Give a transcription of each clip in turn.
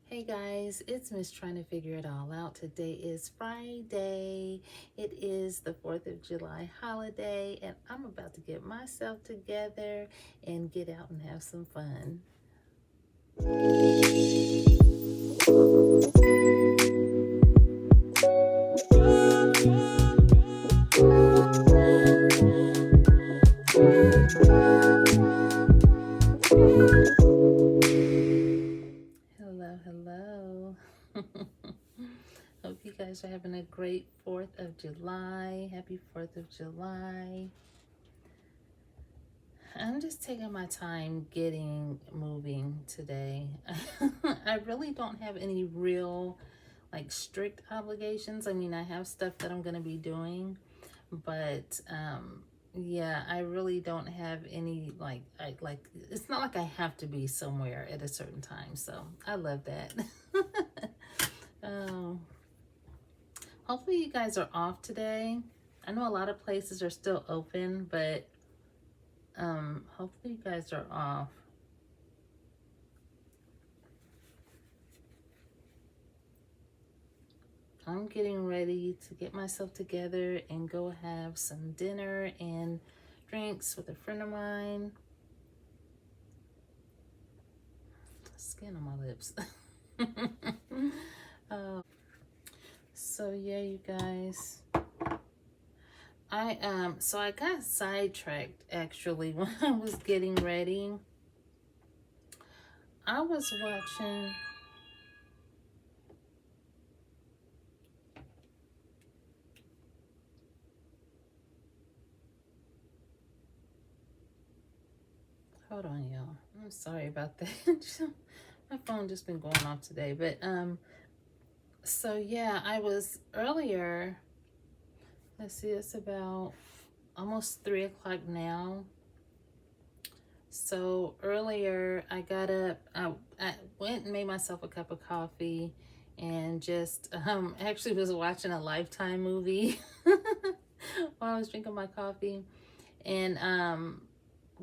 Hey guys, it's Miss Trying to Figure It All Out. Today is Friday. It is the 4th of July holiday, and I'm about to get myself together and get out and have some fun. Hello, hello. Hope you guys are having a great 4th of July. Happy 4th of July. I'm just taking my time getting moving today. I really don't have any real strict obligations. I mean, I have stuff that I'm going to be doing, but yeah, I really don't have any it's not like I have to be somewhere at a certain time. So I love that. um, Hopefully you guys are off today. I know a lot of places are still open, but hopefully you guys are off. I'm getting ready to get myself together and go have some dinner and drinks with a friend of mine. Skin on my lips. So yeah, you guys. I got sidetracked actually when I was getting ready. I was watching hold on, y'all. I'm sorry about that. My phone just been going off today. But so yeah, I was earlier, let's see, it's about almost 3 o'clock now. So earlier I got up, I went and made myself a cup of coffee and just actually was watching a Lifetime movie while I was drinking my coffee, and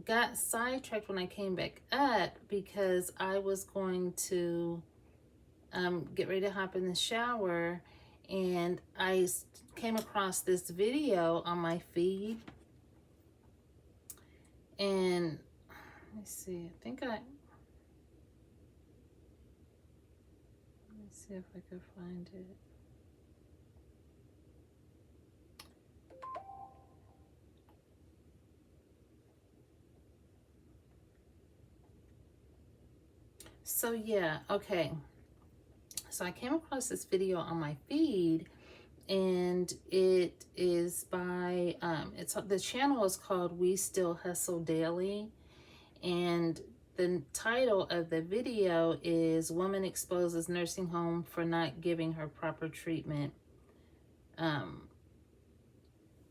got sidetracked when I came back up because I was going to get ready to hop in the shower, and I came across this video on my feed, and let me see, let me see if I could find it. So yeah, okay. So I came across this video on my feed, and it is by the channel is called We Still Hustle Daily, and the title of the video is Woman Exposes Nursing Home for Not Giving Her Proper Treatment,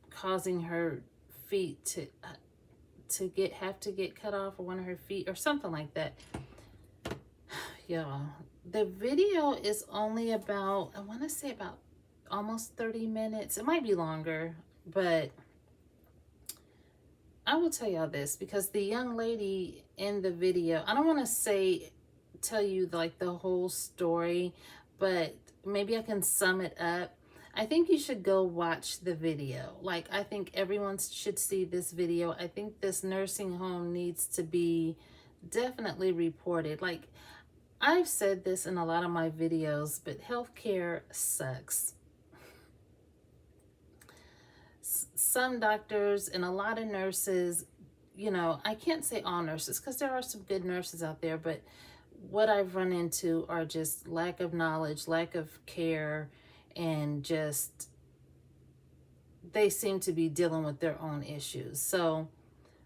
causing her feet to have to get cut off, or one of her feet or something like that. Y'all, the video is only about, I want to say about almost 30 minutes. It might be longer, but I will tell y'all this, because the young lady in the video, I don't want to tell you like the whole story, but maybe I can sum it up. I think you should go watch the video. Like, I think everyone should see this video. I think this nursing home needs to be definitely reported. Like, I've said this in a lot of my videos, but healthcare sucks. Some doctors and a lot of nurses, you know, I can't say all nurses because there are some good nurses out there, but what I've run into are just lack of knowledge, lack of care, and just they seem to be dealing with their own issues. So,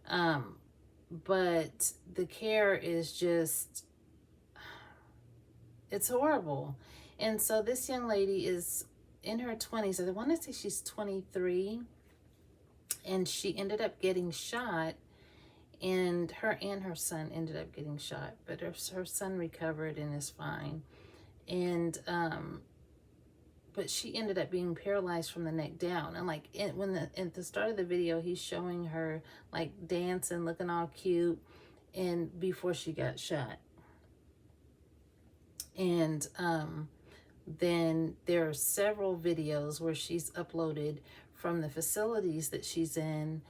but the care is just, it's horrible. And so this young lady is in her 20s. I want to say she's 23. And she ended up getting shot. And her son ended up getting shot. But her son recovered and is fine. And, but she ended up being paralyzed from the neck down. And like, at the start of the video, he's showing her like dancing, looking all cute, and before she got shot. And then there are several videos where she's uploaded from the facilities that she's in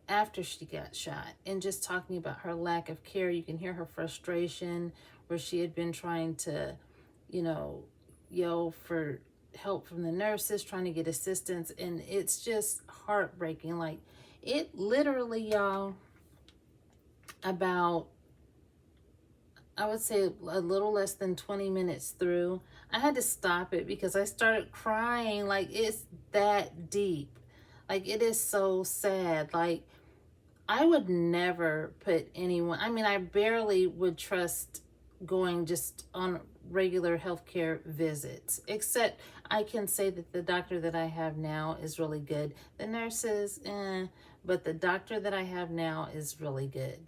after she got shot, and just talking about her lack of care. You can hear her frustration, where she had been trying to, you know, yell for help from the nurses, trying to get assistance, and it's just heartbreaking. Like, it literally, y'all, about, I would say a little less than 20 minutes through, I had to stop it because I started crying. Like, it's that deep. Like, it is so sad. Like, I would never put anyone, I mean, I barely would trust going just on regular healthcare visits, except I can say that the doctor that I have now is really good. The nurses, but the doctor that I have now is really good.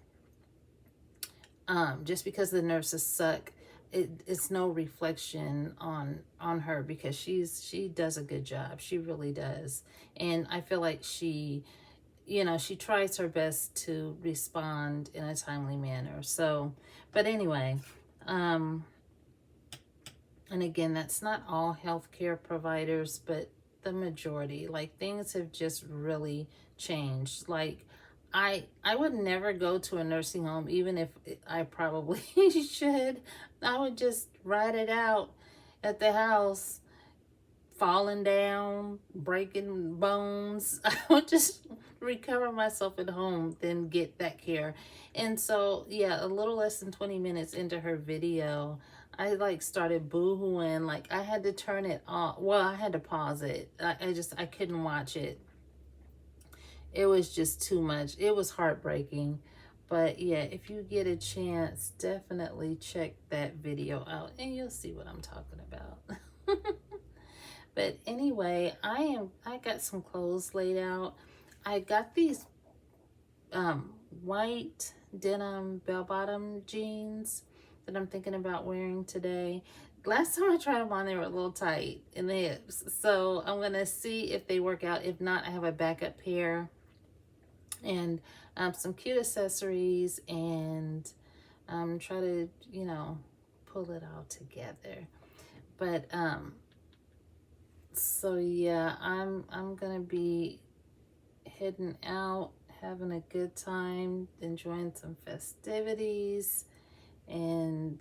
Just because the nurses suck, it's no reflection on her, because she does a good job. She really does. And I feel like she, you know, she tries her best to respond in a timely manner. So, but anyway, and again, that's not all healthcare providers, but the majority. Like, things have just really changed. Like, I would never go to a nursing home, even if I probably should. I would just ride it out at the house, falling down, breaking bones. I would just recover myself at home, then get that care. And so, yeah, a little less than 20 minutes into her video, I like started boohooing. Like, I had to turn it off. Well, I had to pause it. I couldn't watch it. It was just too much. It was heartbreaking. But yeah, if you get a chance, definitely check that video out and you'll see what I'm talking about. But anyway, I got some clothes laid out. I got these white denim bell-bottom jeans that I'm thinking about wearing today. Last time I tried them on, they were a little tight in the hips. So I'm going to see if they work out. If not, I have a backup pair and some cute accessories, and try to, you know, pull it all together. But so yeah, I'm gonna be heading out, having a good time, enjoying some festivities. And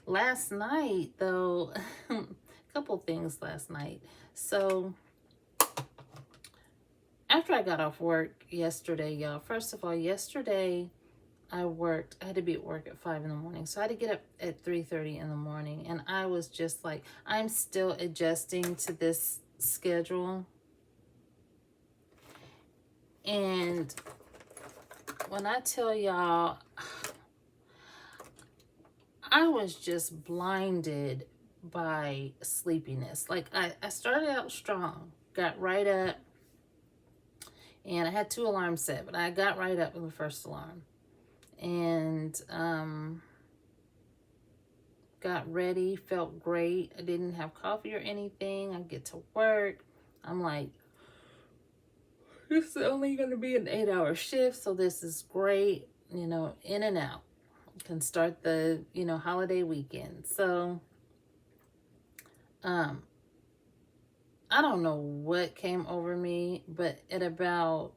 last night though, a couple things last night. So after I got off work yesterday, y'all, first of all, yesterday I had to be at work at 5 in the morning. So I had to get up at 3:30 in the morning. And I was just like, I'm still adjusting to this schedule. And when I tell y'all, I was just blinded by sleepiness. Like, I started out strong, got right up, and I had 2 alarms set, but I got right up with the first alarm. And got ready, felt great. I didn't have coffee or anything. I get to work. I'm like, this is only going to be an 8-hour shift, so this is great. You know, in and out. Can start the, you know, holiday weekend. So, I don't know what came over me, but at about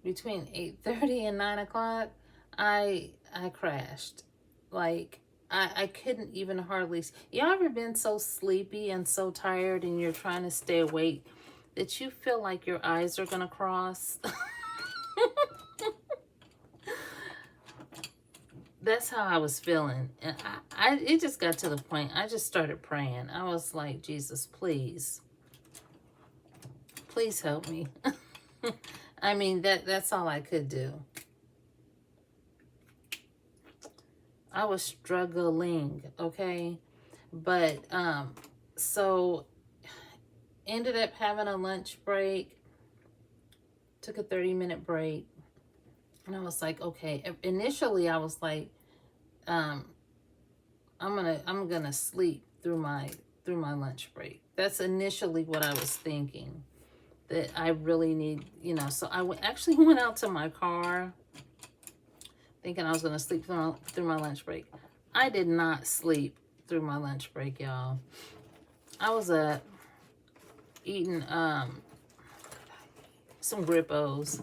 between 8:30 and 9 o'clock, I crashed. Like, I couldn't even hardly. Y'all ever been so sleepy and so tired and you're trying to stay awake that you feel like your eyes are gonna cross? That's how I was feeling. And it just got to the point, I just started praying. I was like, Jesus, please help me. I mean, that's all I could do. I was struggling, okay? But, so ended up having a lunch break, took a 30-minute break. And I was like, okay. Initially, I was like, I'm gonna sleep through my lunch break. That's initially what I was thinking, that I really need, you know. So I actually went out to my car, thinking I was going to sleep through my lunch break. I did not sleep through my lunch break, y'all. I was eating some Grippos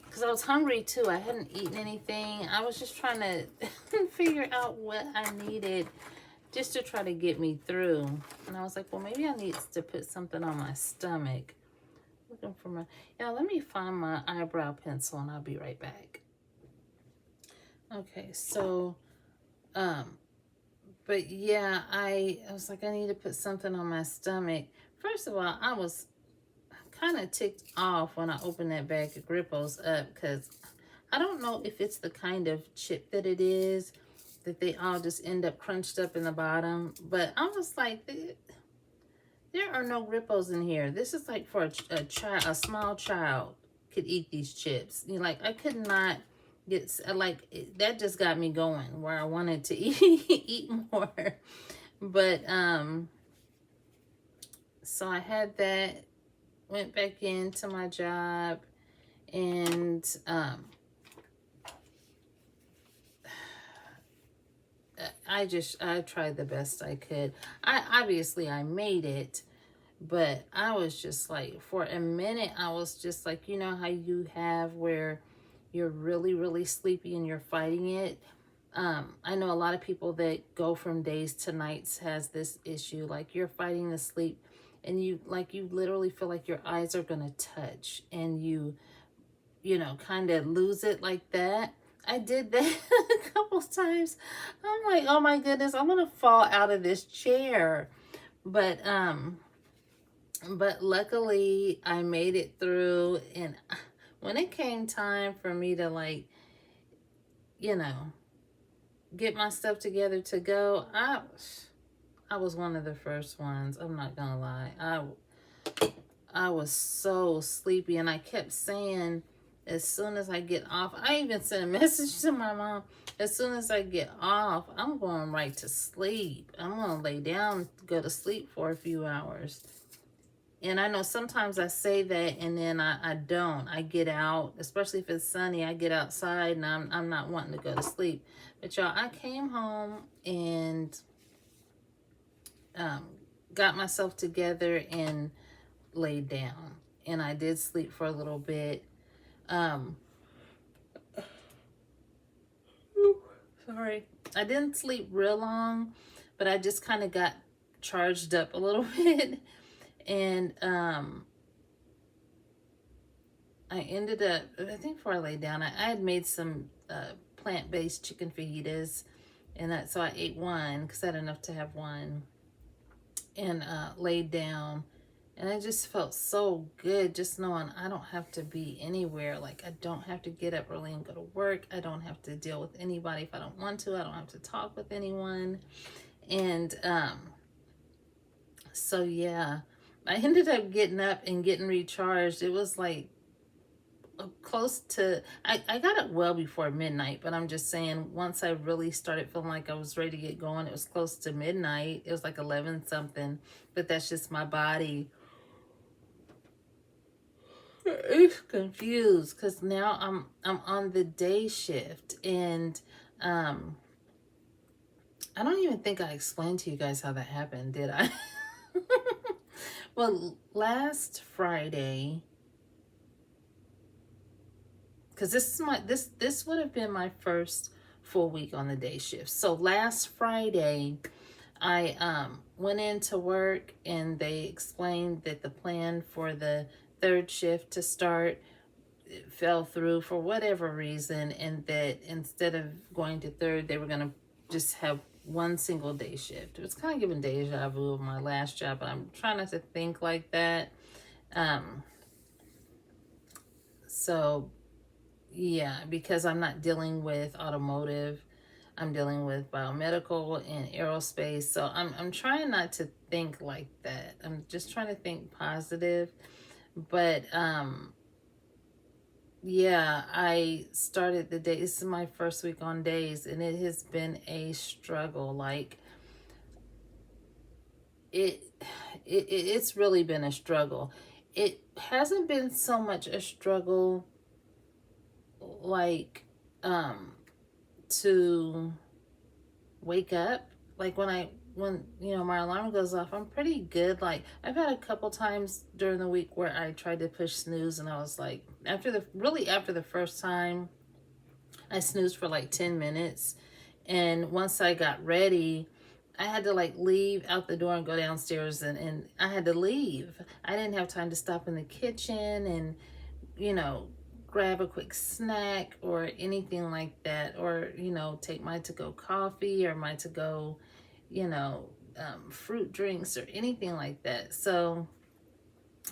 because I was hungry too. I hadn't eaten anything. I was just trying to figure out what I needed just to try to get me through. And I was like, well, maybe I need to put something on my stomach. Looking for my, let me find my eyebrow pencil and I'll be right back. Okay, so, but yeah, I was like, I need to put something on my stomach. First of all, I was kind of ticked off when I opened that bag of Grippos up because I don't know if it's the kind of chip that it is, that they all just end up crunched up in the bottom. But I was like, there are no Grippos in here. This is like for a child, a small child could eat these chips. You know, like I could not get, like that just got me going where I wanted to eat more. But so I had that, went back into my job, and I tried the best I could. Obviously I made it, but I was just like, for a minute, I was just like, you know how you have where you're really, really sleepy and you're fighting it. I know a lot of people that go from days to nights has this issue. Like you're fighting to sleep and you literally feel like your eyes are going to touch and you know, kind of lose it like that. I did that a couple times. I'm like, oh my goodness, I'm going to fall out of this chair. But luckily I made it through, and when it came time for me to, like, you know, get my stuff together to go, I was one of the first ones. I'm not gonna lie. I was so sleepy, and I kept saying, as soon as I get off, I even sent a message to my mom, as soon as I get off, I'm going right to sleep. I'm going to lay down, go to sleep for a few hours. And I know sometimes I say that and then I don't. I get out, especially if it's sunny, I get outside and I'm not wanting to go to sleep. But y'all, I came home and got myself together and laid down. And I did sleep for a little bit. Sorry. I didn't sleep real long, but I just kind of got charged up a little bit. And I ended up, I think before I laid down, I had made some plant-based chicken fajitas, and so I ate one because I had enough to have one, and laid down. And I just felt so good just knowing I don't have to be anywhere. Like, I don't have to get up early and go to work. I don't have to deal with anybody if I don't want to. I don't have to talk with anyone. And so, yeah, I ended up getting up and getting recharged. It was like close to, I got up well before midnight, but I'm just saying, once I really started feeling like I was ready to get going, it was close to midnight. It was like 11 something, but that's just my body. It's confused because now I'm on the day shift, and I don't even think I explained to you guys how that happened, did I? Well, last Friday, because this would have been my first full week on the day shift. So last Friday, I went into work and they explained that the plan for the third shift to start fell through for whatever reason, and that instead of going to third, they were going to just have one single day shift. It was kind of giving deja vu of my last job, but I'm trying not to think like that. So yeah, because I'm not dealing with automotive, I'm dealing with biomedical and aerospace. So I'm trying not to think like that. I'm just trying to think positive. But yeah, I started the day. This is my first week on days, and it has been a struggle. Like it's really been a struggle. It hasn't been so much a struggle like to wake up. Like when my alarm goes off, I'm pretty good. Like I've had a couple times during the week where I tried to push snooze, and I was like, after the first time, I snoozed for like 10 minutes. And once I got ready, I had to like leave out the door and go downstairs, and I had to leave. I didn't have time to stop in the kitchen and, grab a quick snack or anything like that, or, take my to-go coffee or my to-go, fruit drinks or anything like that. So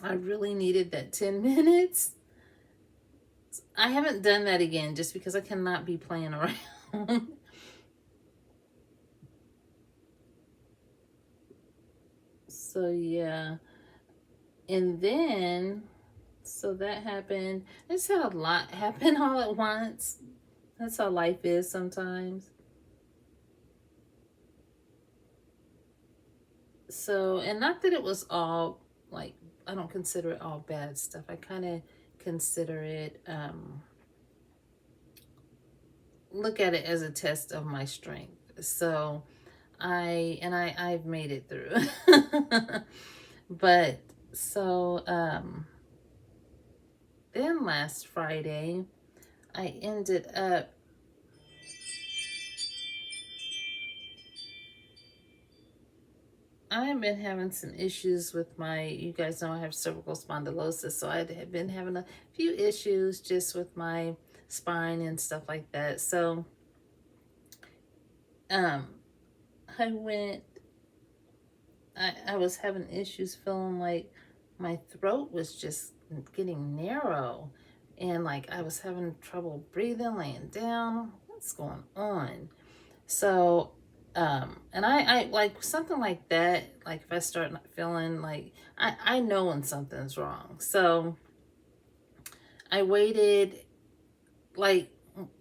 I really needed that 10 minutes. I haven't done that again just because I cannot be playing around. So yeah. And then, so that happened. I just had a lot happen all at once. That's how life is sometimes. So, and not that it was all like, I don't consider it all bad stuff. I kind of consider it, look at it as a test of my strength. So I've made it through. But so then last Friday I ended up I've been having some issues with you guys know I have cervical spondylosis, so I have been having a few issues just with my spine and stuff like that. So I went, I was having issues feeling like my throat was just getting narrow, and like I was having trouble breathing, laying down. What's going on? So, and I like something like that, like if I start not feeling like, I know when something's wrong. So I waited like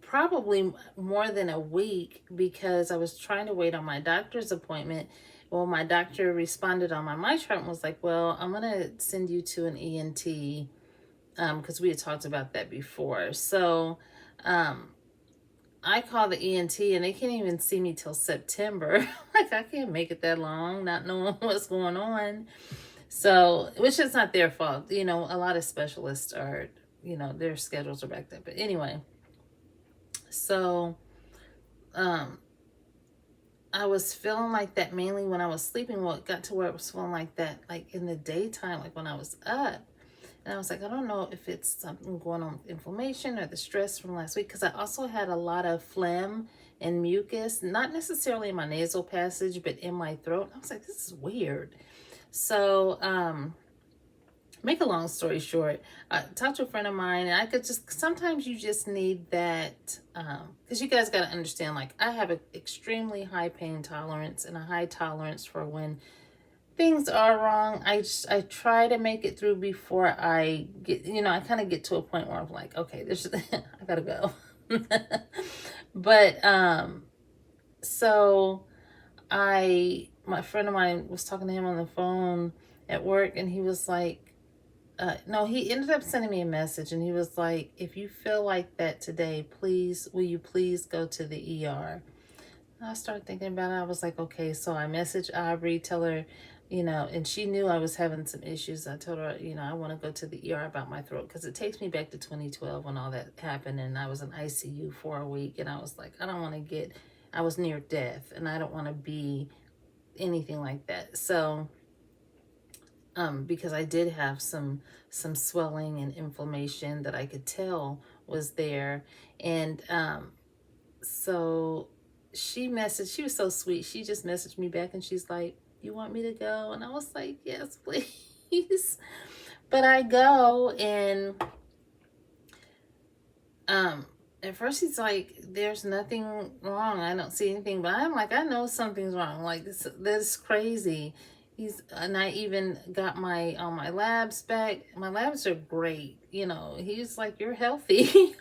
probably more than a week because I was trying to wait on my doctor's appointment. Well, my doctor responded on my chart and was like, well, I'm going to send you to an ENT, because we had talked about that before. So, I call the ENT and they can't even see me till September. Like I can't make it that long, not knowing what's going on. So, which is not their fault. A lot of specialists are, their schedules are backed up. But anyway, so I was feeling like that mainly when I was sleeping. Well, it got to where I was feeling like that, like in the daytime, like when I was up. And I was like, I don't know if it's something going on with inflammation or the stress from last week, because I also had a lot of phlegm and mucus, not necessarily in my nasal passage, but in my throat. And I was like, this is weird. So, make a long story short, I talked to a friend of mine, and I could sometimes you just need that, because you guys got to understand, like I have an extremely high pain tolerance and a high tolerance for when things are wrong. I try to make it through before I get, I kind of get to a point where I'm like, okay, I gotta go. But so my friend of mine was talking to him on the phone at work, and he was like, no, he ended up sending me a message, and he was like, if you feel like that today, will you please go to the ER? I started thinking about it. I was like, okay, so I messaged Aubrey, tell her, and she knew I was having some issues. I told her, I want to go to the ER about my throat, because it takes me back to 2012 when all that happened, and I was in ICU for a week, and I was like, I was near death, and I don't want to be anything like that. So, because I did have some swelling and inflammation that I could tell was there, and so she was so sweet. She just messaged me back and she's like, you want me to go? And I was like, yes, please. But I go, and at first he's like, there's nothing wrong. I don't see anything. But I'm like, I know something's wrong. Like this is crazy. And I even got my labs back. My labs are great. He's like, you're healthy.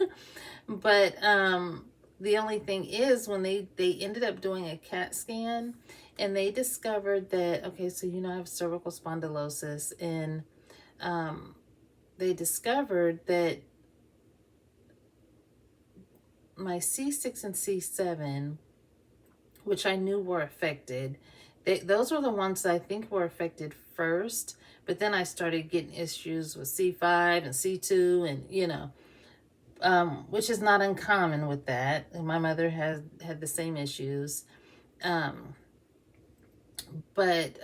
But the only thing is, when they ended up doing a CAT scan, and they discovered that, okay, so I have cervical spondylosis, and they discovered that my C6 and C7, which I knew were affected, those were the ones that I think were affected first. But then I started getting issues with C5 and C2, and which is not uncommon with that. And my mother has had the same issues. But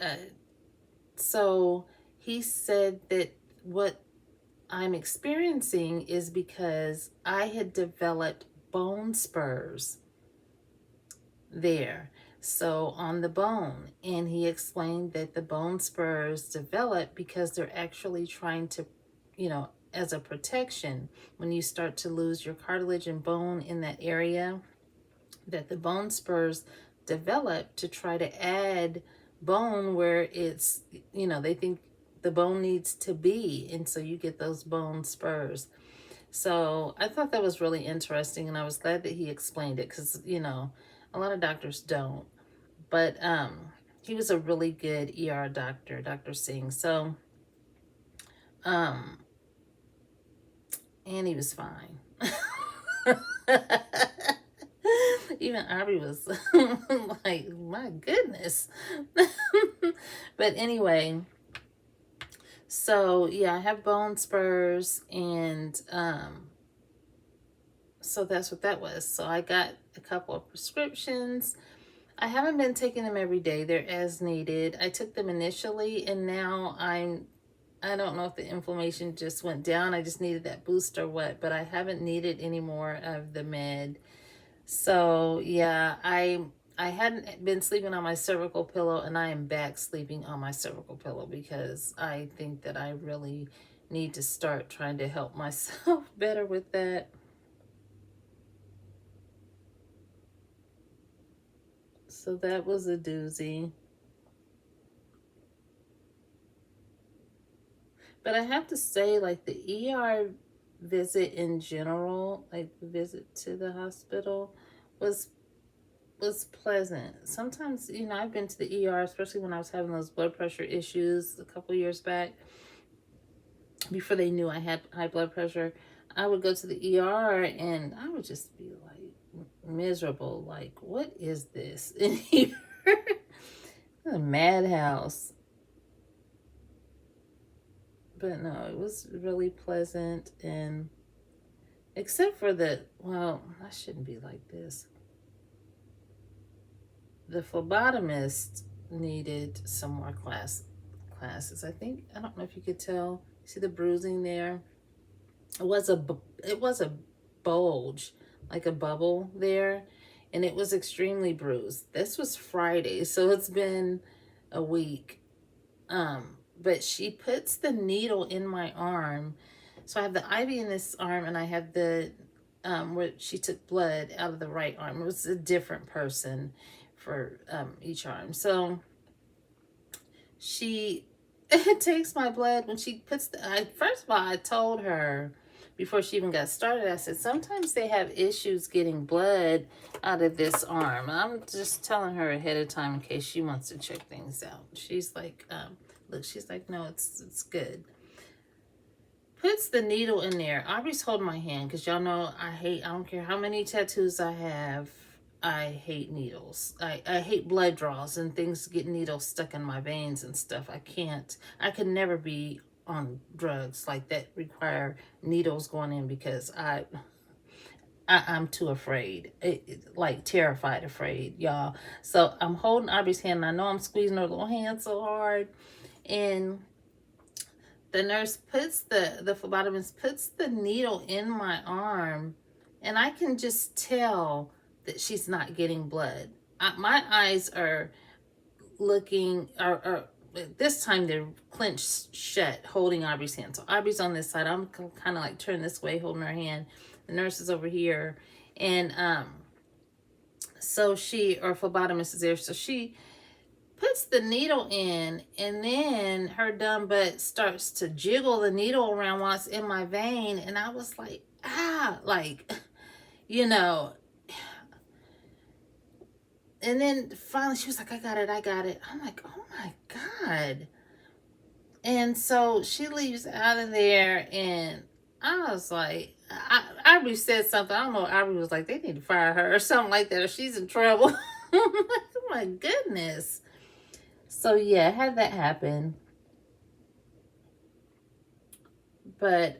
so he said that what I'm experiencing is because I had developed bone spurs there. So on the bone, and he explained that the bone spurs develop because they're actually trying to, as a protection, when you start to lose your cartilage and bone in that area, that the bone spurs develop to try to add bone where it's, they think the bone needs to be. And so you get those bone spurs. So I thought that was really interesting, and I was glad that he explained it, because, a lot of doctors don't. But he was a really good ER doctor, Dr. Singh. So, and he was fine. Even Aubrey was like, my goodness. But anyway, so yeah, I have bone spurs, and so that's what that was. So I got a couple of prescriptions. I haven't been taking them every day. They're as needed. I took them initially, and now I don't know if the inflammation just went down. I just needed that boost or what, but I haven't needed any more of the med. So yeah, I hadn't been sleeping on my cervical pillow, and I am back sleeping on my cervical pillow because I think that I really need to start trying to help myself better with that. So that was a doozy. But I have to say, like, the ER visit in general, like the visit to the hospital, was pleasant. Sometimes, I've been to the ER, especially when I was having those blood pressure issues a couple years back, before they knew I had high blood pressure. I would go to the ER, and I would just be like miserable. Like, what is this in here? A madhouse. But no, it was really pleasant, and except for well, I shouldn't be like this. The phlebotomist needed some more classes. I don't know if you could tell. See the bruising there? It was a bulge, like a bubble there, and it was extremely bruised. This was Friday, so it's been a week. But she puts the needle in my arm. So I have the IV in this arm, and I have the where she took blood out of the right arm. It was a different person for each arm. So she takes my blood when she puts first of all, I told her before she even got started, I said, sometimes they have issues getting blood out of this arm. I'm just telling her ahead of time in case she wants to check things out. She's like, look, she's like, no, it's good. Puts the needle in there. Aubrey's holding my hand, because y'all know I don't care how many tattoos I have, I hate needles. I hate blood draws and things get needles stuck in my veins and stuff. I could never be on drugs like that require needles going in, because I'm too afraid, like terrified afraid, y'all. So I'm holding Aubrey's hand, and I know I'm squeezing her little hand so hard, and the nurse the phlebotomist puts the needle in my arm, and I can just tell that she's not getting blood. My eyes are looking, this time they're clenched shut, holding Aubrey's hand. So Aubrey's on this side. I'm kind of like turned this way, holding her hand. The nurse is over here. And so phlebotomist is there. So she puts the needle in, and then her dumb butt starts to jiggle the needle around while it's in my vein. And I was like, like, and then finally she was like, I got it. I'm like, oh my God. And so she leaves out of there, and I was like, Aubrey said something. I don't know. Aubrey was like, they need to fire her or something like that, or she's in trouble. Oh my goodness. So yeah, I had that happen. But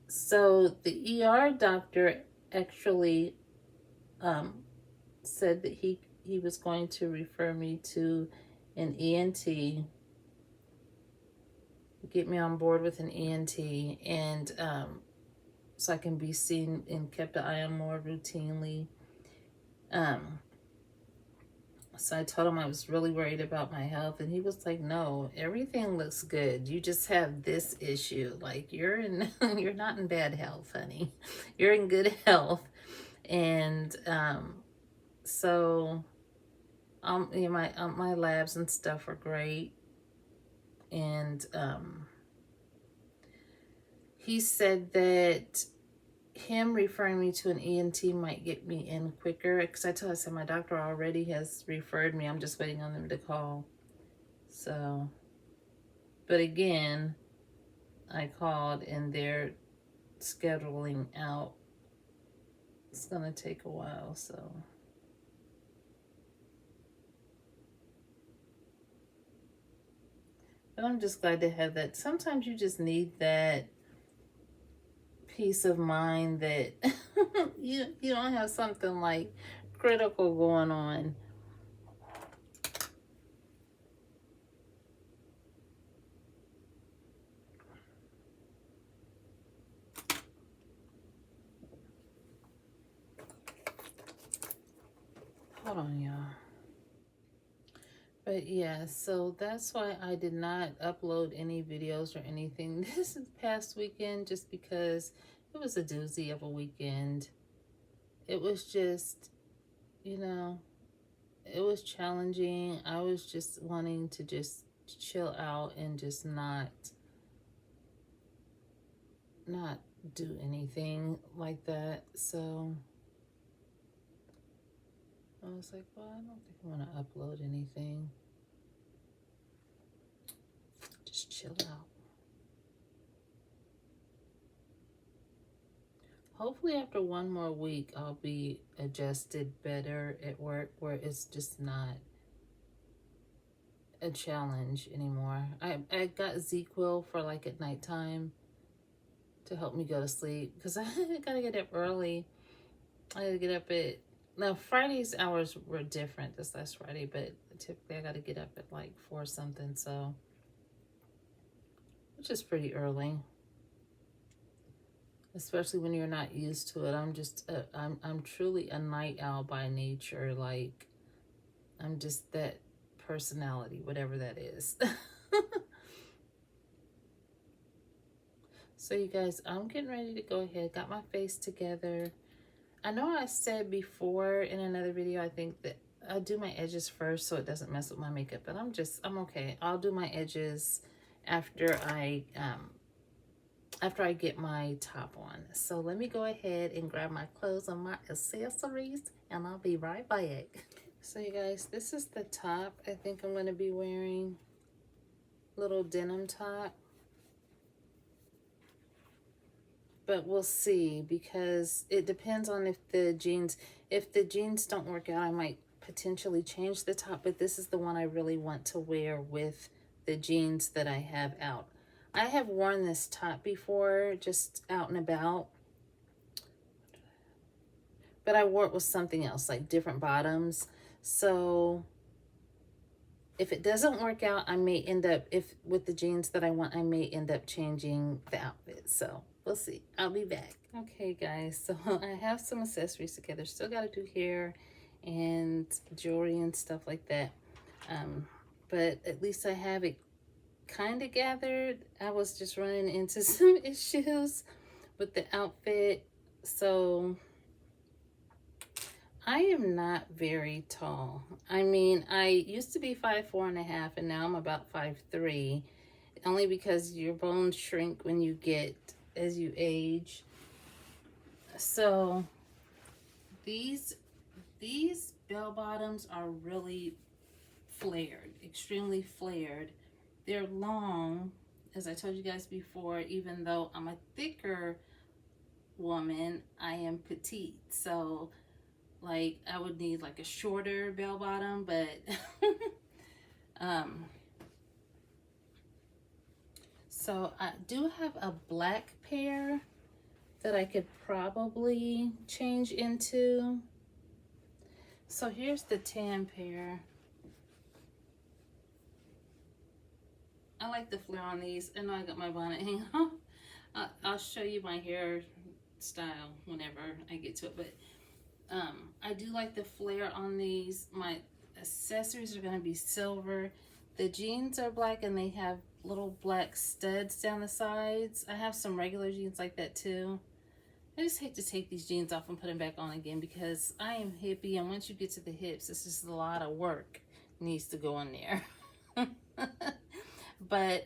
so the ER doctor actually said that he was going to refer me to an ENT, get me on board with an ENT, and so I can be seen and kept an eye on more routinely. So I told him I was really worried about my health, and he was like, no, everything looks good. You just have this issue. Like, you're you're not in bad health, honey. You're in good health. And so you know, my labs and stuff are great. And he said that him referring me to an ENT might get me in quicker, because I said my doctor already has referred me. I'm just waiting on them to call. So, but again, I called and they're scheduling out. It's gonna take a while, so. But I'm just glad to have that. Sometimes you just need that peace of mind that you don't have something like critical going on. Hold on, y'all. But yeah, so that's why I did not upload any videos or anything this past weekend, just because it was a doozy of a weekend. It was just, you know, it was challenging. I was just wanting to just chill out and just not do anything like that. So I was like, well, I don't think I want to upload anything. Just chill out. Hopefully after one more week, I'll be adjusted better at work, where it's just not a challenge anymore. I got ZQL for like at nighttime to help me go to sleep, because I gotta get up early. I gotta get up at, now Friday's hours were different this last Friday, but typically I gotta get up at like 4 something, so, which is pretty early, especially when you're not used to it. I'm just I'm truly a night owl by nature. Like, I'm just that personality, whatever that is. So you guys, I'm getting ready to go ahead. Got my face together. I know I said before in another video, I think that I do my edges first so it doesn't mess with my makeup, but I'm okay. I'll do my edges after I get my top on. So let me go ahead and grab my clothes and my accessories, and I'll be right back. So you guys, this is the top I think I'm going to be wearing. Little denim top. But we'll see, because it depends on if the jeans don't work out, I might potentially change the top, but this is the one I really want to wear with the jeans that I have out. I have worn this top before, just out and about, but I wore it with something else, like different bottoms. So if it doesn't work out, I may end up, with the jeans that I want, I may end up changing the outfit. So we'll see. I'll be back. Okay, guys, so I have some accessories together. Still got to do hair and jewelry and stuff like that. But at least I have it kind of gathered. I was just running into some issues with the outfit. So I am not very tall. I mean, I used to be 5'4.5", and now I'm about 5'3", only because your bones shrink when you as you age. So these bell bottoms are really flared, extremely flared. They're long, as I told you guys before. Even though I'm a thicker woman, I am petite, so like I would need like a shorter bell bottom, but so I do have a black pair that I could probably change into. So here's the tan pair. I like the flare on these. I know I got my bonnet hanging off. I'll show you my hair style whenever I get to it, but I do like the flare on these. My accessories are going to be silver. The jeans are black and they have little black studs down the sides. I have some regular jeans like that too. I just hate to take these jeans off and put them back on again because I am hippie, and once you get to the hips, it's just a lot of work needs to go in there. But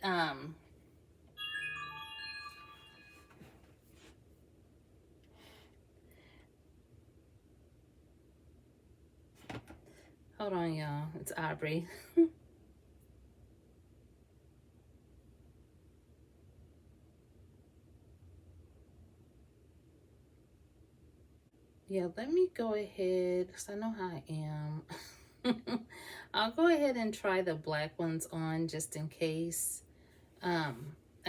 hold on, y'all. It's Aubrey. Yeah, let me go ahead because I know how I am. I'll go ahead and try the black ones on just in case. I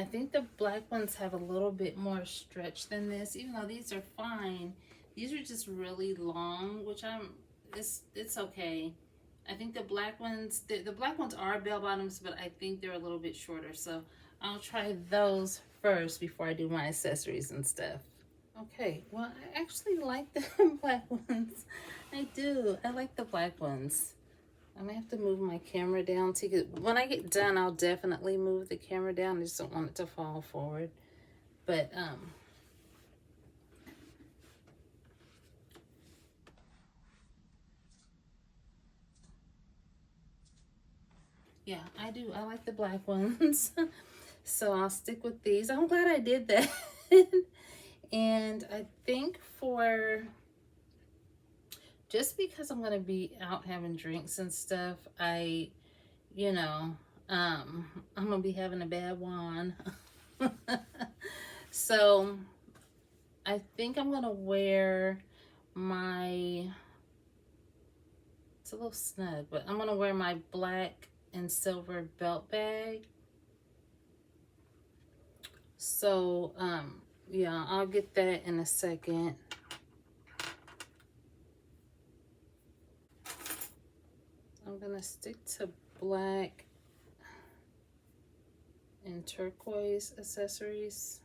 think the black ones have a little bit more stretch than this, even though these are fine. These are just really long, which it's okay. I think the black ones, the black ones are bell bottoms, but I think they're a little bit shorter. So I'll try those first before I do my accessories and stuff. Okay, well, I actually like the black ones. I do. I like the black ones. I'm gonna have to move my camera down to get, when I get done, I'll definitely move the camera down. I just don't want it to fall forward. But yeah, I do. I like the black ones. So I'll stick with these. I'm glad I did that. And I think for, just because I'm gonna be out having drinks and stuff, I'm gonna be having a bad one. So I think I'm gonna wear my, it's a little snug, but I'm gonna wear my black and silver belt bag. So yeah, I'll get that in a second. I'm gonna stick to black and turquoise accessories.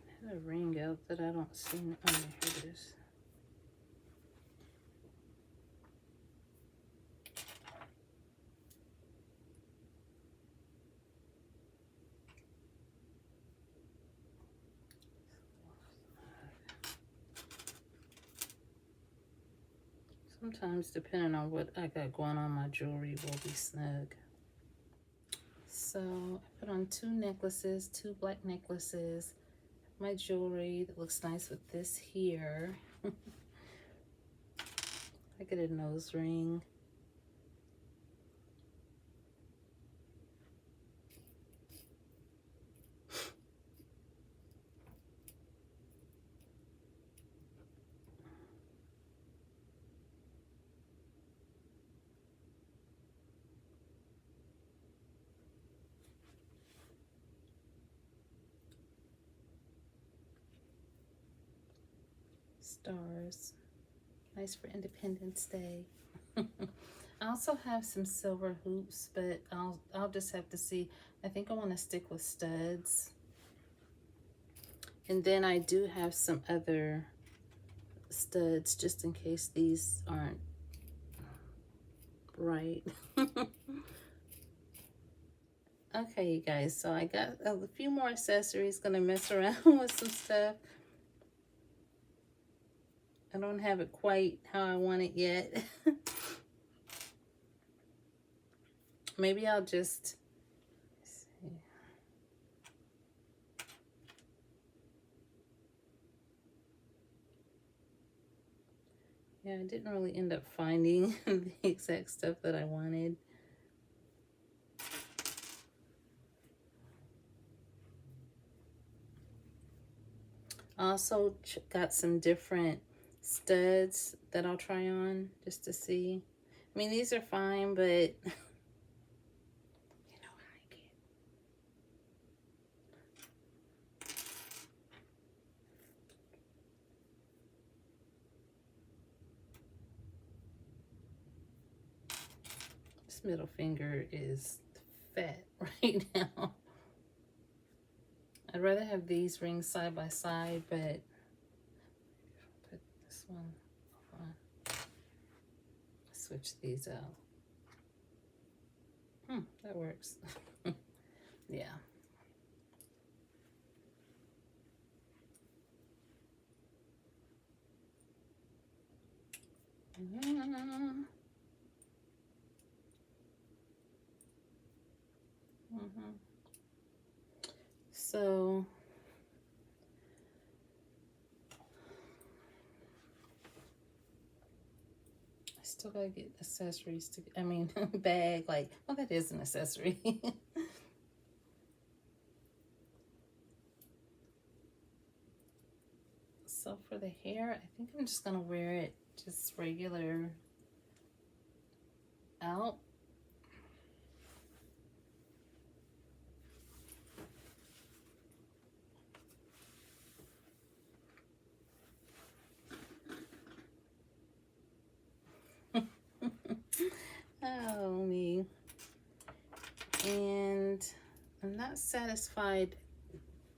I had a ring out that I don't see. Oh, here it is. Sometimes, depending on what I got going on, my jewelry will be snug. So I put on 2 necklaces, 2 black necklaces. My jewelry that looks nice with this here. I get a nose ring. Stars. Nice for Independence Day. I also have some silver hoops, but I'll just have to see. I think I want to stick with studs. And then I do have some other studs just in case these aren't right. Okay, you guys, so I got a few more accessories. Gonna mess around with some stuff. I don't have it quite how I want it yet. Maybe I'll just see. Yeah, I didn't really end up finding the exact stuff that I wanted. I also got some different studs that I'll try on just to see. I mean, these are fine, but you know how I get. This middle finger is fat right now. I'd rather have these rings side by side, but put this one on. Switch these out. That works. Yeah. So I still gotta get accessories to, I mean, bag, like, well, that is an accessory. So for the hair, I think I'm just gonna wear it just regular out. Oh, me. And I'm not satisfied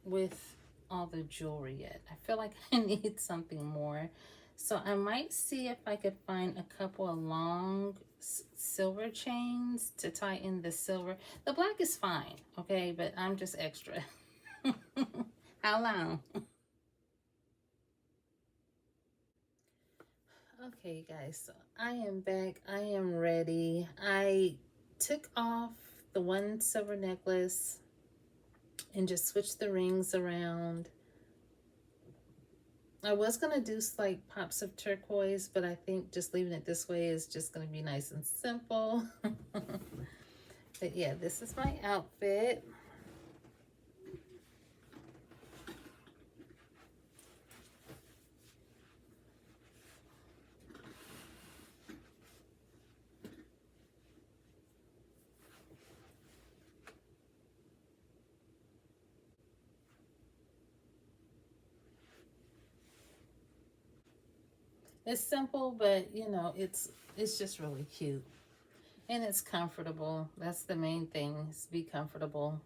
with all the jewelry yet. I feel like I need something more. So I might see if I could find a couple of long silver chains to tie in the silver. The black is fine, okay? But I'm just extra. How long? Okay, guys, so I am back. I am ready. I took off the one silver necklace and just switched the rings around. I was going to do like pops of turquoise, but I think just leaving it this way is just going to be nice and simple. But yeah, this is my outfit. It's simple, but you know, it's just really cute. And it's comfortable. That's the main thing, is be comfortable.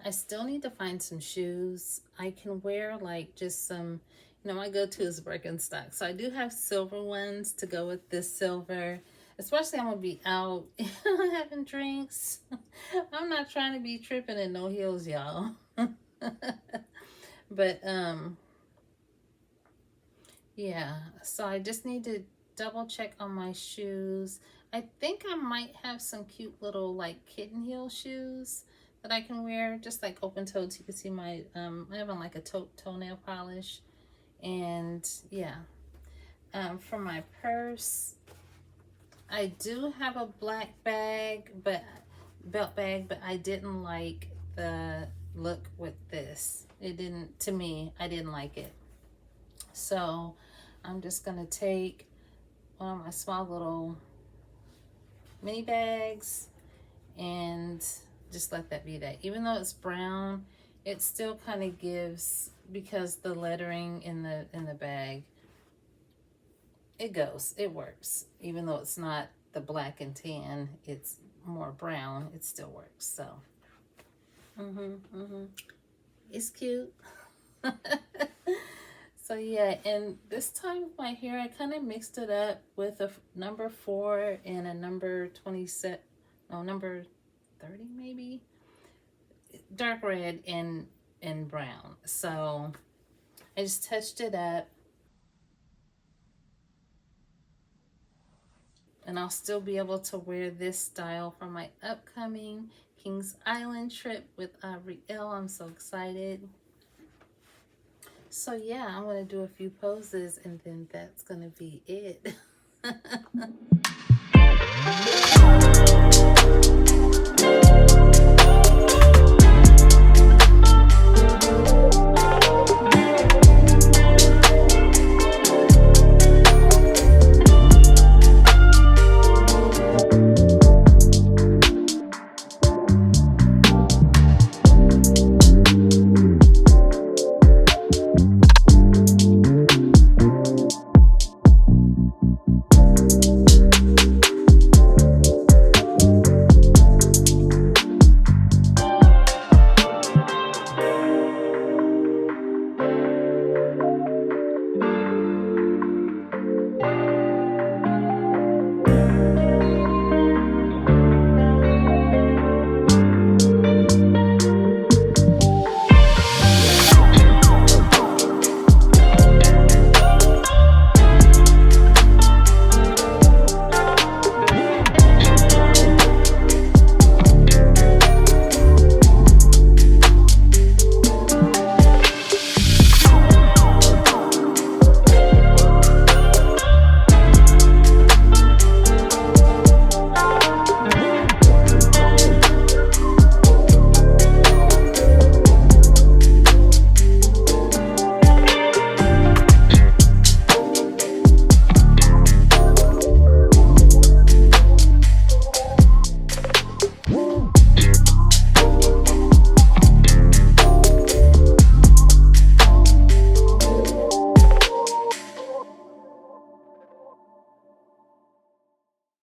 I still need to find some shoes. I can wear like just some, you know, my go-to is Birkenstock. So I do have silver ones to go with this silver. Especially I'm gonna be out having drinks. I'm not trying to be tripping in no heels, y'all. But yeah, so I just need to double check on my shoes. I think I might have some cute little like kitten heel shoes that I can wear, just like open toed. So you can see my, I have on like a toenail polish. And yeah, for my purse, I do have a black bag, but belt bag, but I didn't like the look with this. It didn't, to me, I didn't like it. So I'm just gonna take one of my small little mini bags and just let that be that. Even though it's brown, it still kind of gives, because the lettering in the bag, it goes, it works. Even though it's not the black and tan, it's more brown, it still works. So it's cute. So yeah, and this time with my hair, I kind of mixed it up with a number 4 and a number 27, no, number 30 maybe, dark red and brown. So I just touched it up, and I'll still be able to wear this style for my upcoming Kings Island trip with Ariel. I'm so excited. So yeah, I'm going to do a few poses and then that's going to be it.